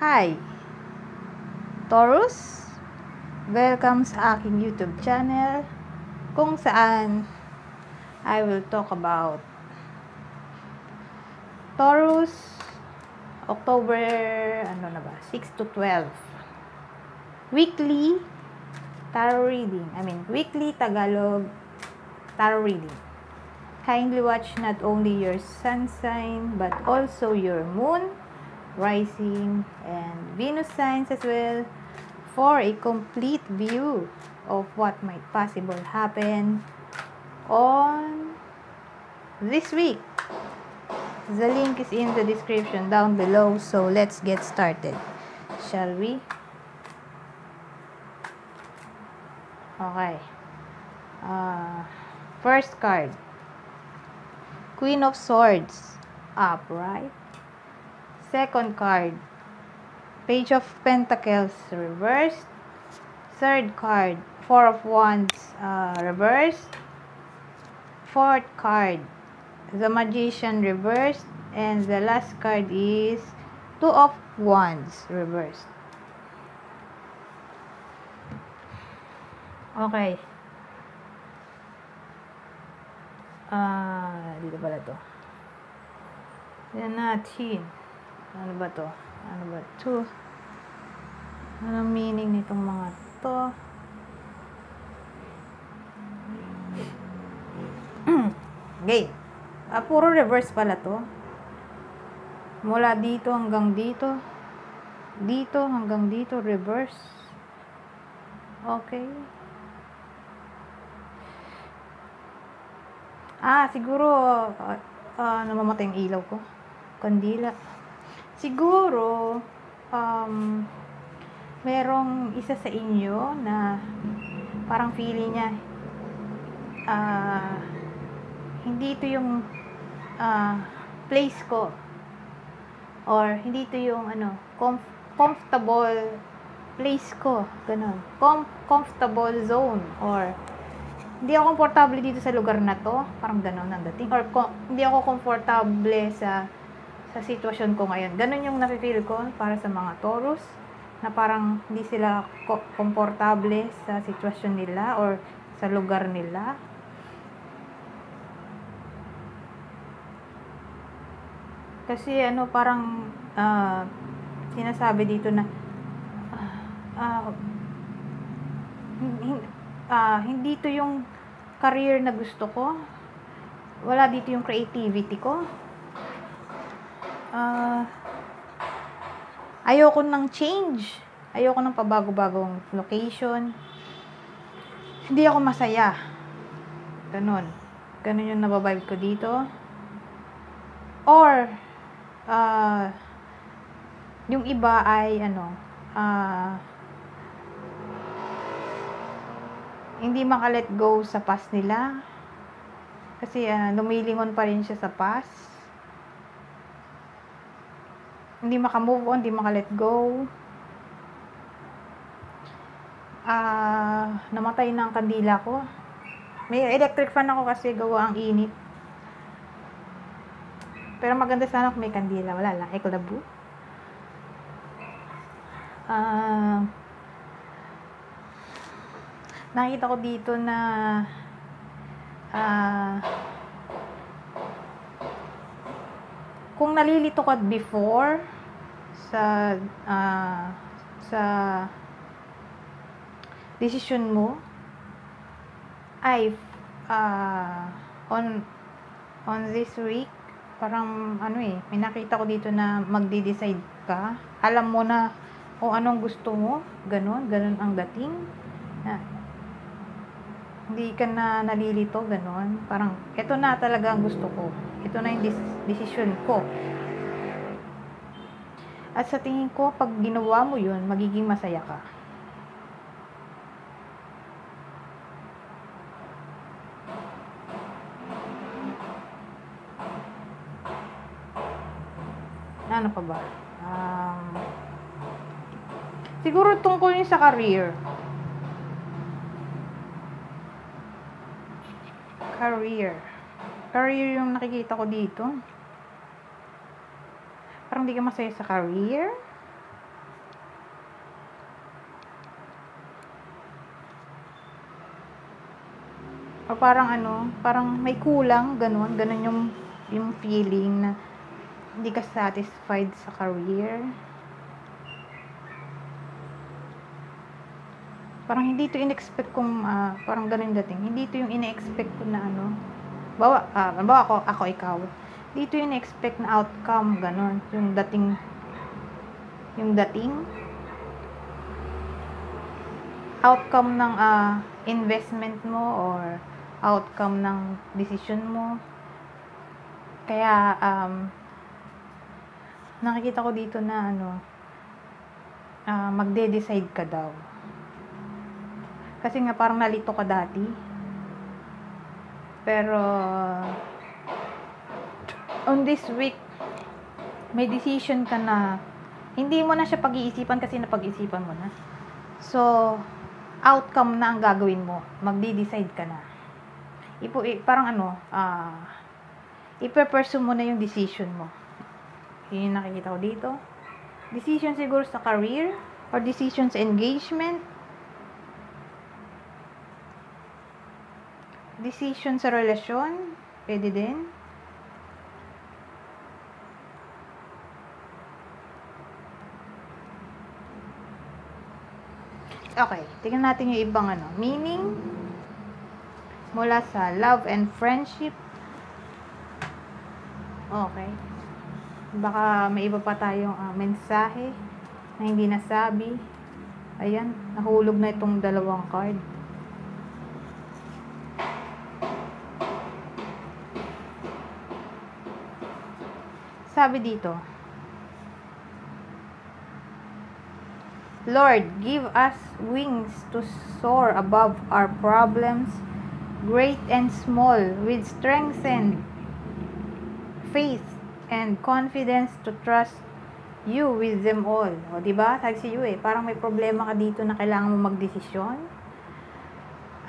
Hi, Taurus! Welcome sa aking YouTube channel kung saan I will talk about Taurus October 6 to 12 weekly tarot reading. Weekly Tagalog tarot reading. Kindly watch not only your sun sign but also your moon, rising, and Venus signs as well for a complete view of what might possible happen on this week. The link is in the description down below, so let's get started. Shall we? Okay. First card. Queen of Swords. Upright. Second card. Page of Pentacles reversed. Third card, Four of Wands reversed. Fourth card, the Magician reversed. And the last card is Two of Wands reversed. Okay. Dito pala to. Yan natin. Ano ba to? Ano ba to? Anong meaning nitong mga to? Okay. Puro reverse pala to. Mula dito hanggang dito. Dito hanggang dito, reverse. Okay. Siguro, namamatay yung ilaw ko. Kandila. Siguro, merong isa sa inyo na parang feeling niya, hindi ito yung place ko, or hindi ito yung comfortable place ko, ganun, comfortable zone, or hindi ako komportable dito sa lugar na to, parang ganun ang dating, or hindi ako komportable sa sitwasyon ko ngayon. Ganun yung nafe-feel ko para sa mga Taurus, na parang hindi sila komportable sa sitwasyon nila or sa lugar nila. Kasi parang sinasabi dito na hindi to yung career na gusto ko. Wala dito yung creativity ko. Ayoko ng change. Ayoko ng pabago-bagong location. Hindi ako masaya. Ganun yung nababibe ko dito. Or yung iba ay hindi maka-let go sa past nila. Kasi lumilingon pa rin siya sa past. Hindi maka-move on, hindi maka-let go. Namatay na ang kandila ko. May electric fan ako kasi gawa ang init. Pero maganda sana kung may kandila. Wala lang, eklabu. Nakita ko dito na kung nalilito ka before sa decision mo, ay on this week, parang may nakita ko dito na magde-decide ka. Alam mo na kung anong gusto mo, ganun ang dating. Hindi ka na nalilito, ganun. Parang, ito na talaga ang gusto ko. Ito na yung decision ko. At sa tingin ko, pag ginawa mo yun, magiging masaya ka. Ano pa ba? Siguro tungkol yun sa career. Career yung nakikita ko dito. Parang di ka masaya sa career. Or parang parang may kulang, ganun yung feeling na hindi ka satisfied sa career. Parang hindi to in-expect kong, parang ganun dating. Hindi to yung ine-expect ko na bawa ako, ikaw. Hindi to yung ine-expect na outcome, ganun. Yung dating, outcome ng investment mo or outcome ng decision mo. Kaya nakikita ko dito na magde-decide ka daw. Kasi nga parang nalito ka dati. Pero on this week may decision ka na hindi mo na siya pag-iisipan kasi napag-isipan mo na. So outcome na ang gagawin mo. Magde-decide ka na. Parang ipe-pursue mo na yung decision mo. Yun yung nakikita ko dito. Decision siguro sa career or decision sa engagement. Decision sa relasyon. Pwede din. Okay, tingnan natin yung ibang meaning mula sa love and friendship. Okay. Baka may iba pa tayong mensahe na hindi nasabi. Ayan, nahulog na itong dalawang card. Sabi dito, Lord, give us wings to soar above our problems, great and small, with strengthened faith and confidence to trust you with them all. O, diba? Sabi si you parang may problema ka dito na kailangan mo magdesisyon.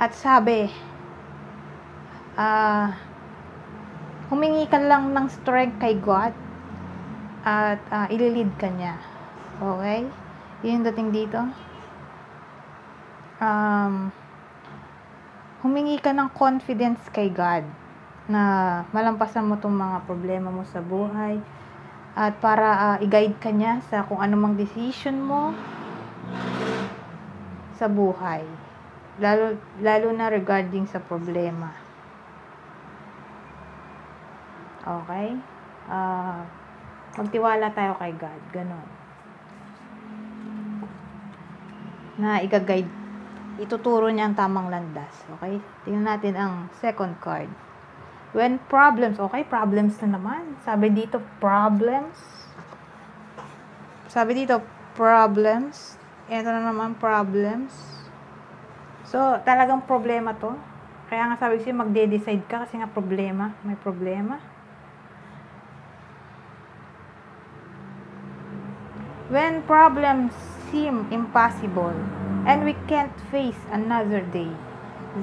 At sabi, humingi ka lang ng strength kay God at ililid ka niya. Okay? Yun yung dating dito. Humingi ka ng confidence kay God na malampasan mo itong mga problema mo sa buhay at para i-guide ka niya sa kung anumang decision mo sa buhay. Lalo na regarding sa problema. Okay? Magtiwala tayo kay God. Ganon. Na i-guide, ituturo niya ang tamang landas. Okay? Tingnan natin ang second card. When problems, okay, problems na naman. Sabi dito, problems. Ito na naman, problems. So, talagang problema to. Kaya nga sabi siya, magde-decide ka kasi nga problema. May problema. When problems seem impossible and we can't face another day,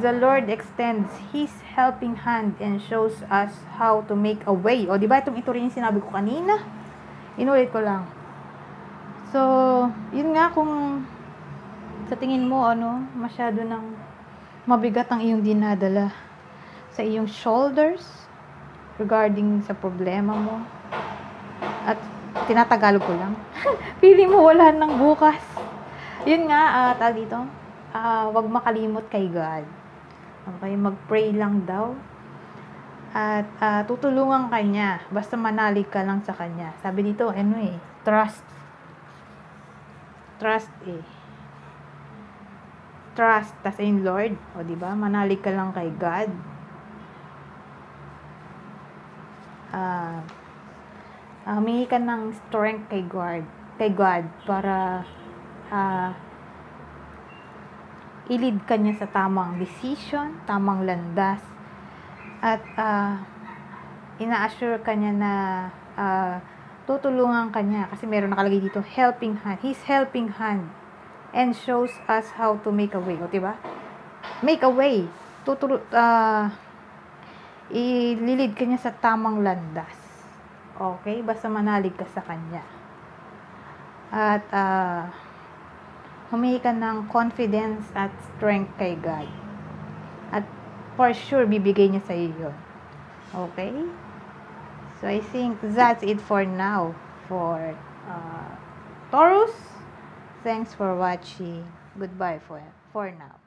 the Lord extends His helping hand and shows us how to make a way. O, diba? Ito rin yung sinabi ko kanina. Inulit ko lang. So, yun nga kung sa tingin mo, masyado nang mabigat ang iyong dinadala sa iyong shoulders regarding sa problema mo. At tinatagalog ko lang. Feeling mo wala nang bukas. Yun nga, tawag dito, wag makalimot kay God. Okay, mag-pray lang daw. At tutulungan ka niya. Basta manalig ka lang sa kanya. Sabi dito, trust. Trust, tas in Lord. O, diba? Manalig ka lang kay God. Humingi ka ng strength kay God para ilid ka niya sa tamang decision, tamang landas, at ina-assure ka niya na tutulungan ka niya kasi meron nakalagay dito helping hand, His helping hand, and shows us how to make a way. O, diba? Make a way. Ililid ka niya sa tamang landas. Okay? Basta manalig ka sa kanya. At humingi ka ng confidence at strength kay God. At for sure, bibigay niya sa'yo yun. Okay? So, I think that's it for now for Taurus. Thanks for watching. Goodbye for now.